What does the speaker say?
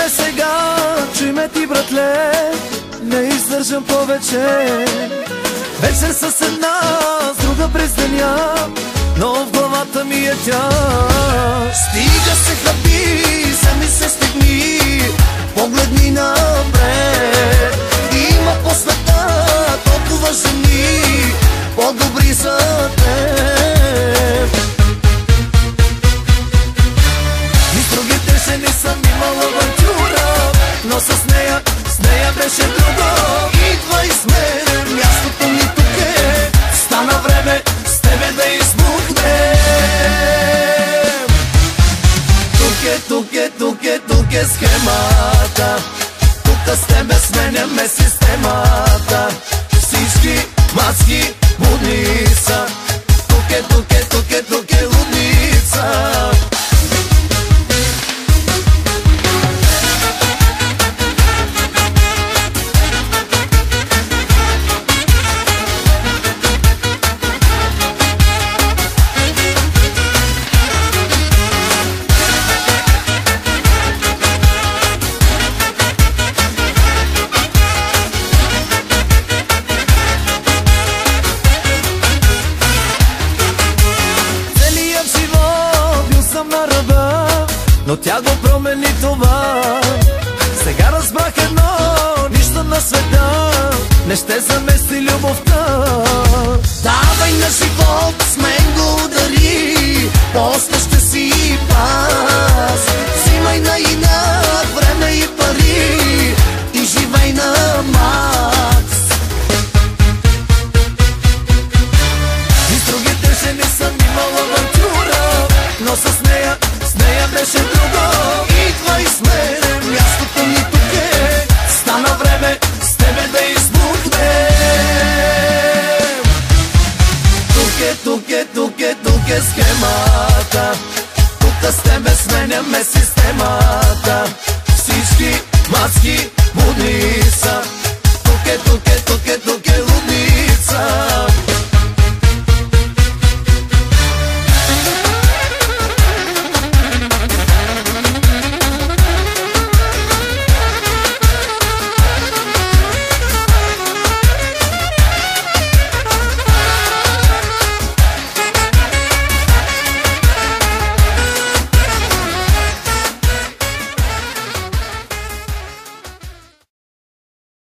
ме сега, чуй ме ти, братле, не издържам повече. Вечер с една, с друга през деня, но в главата ми е тя. Стига се хапи, сами се стигни, погледни напред. Има по света толкова жени, по-добри за теб. И с другите жени съм имал авантюра, но с нея беше друго. Идва и смене, мястото ми тук е, стана време с тебе да избухне. Тук е схемата, тук с тебе сменяме системата. Всички маски будни са, тук е лудница. Но тя го промени това. Сега разбрах едно, нищо на света не ще замести любовта. Давай на живот, с мен го удари, после ще си пас. Взимай на инак време и пари и живей на макс. И с другите жени съм имал авантюра, но с нея беше друго. Идва и смене, мястото ми тук е, стана време с тебе да избухне. Тук е схемата, тук с тебе сменяме системата. Всички маски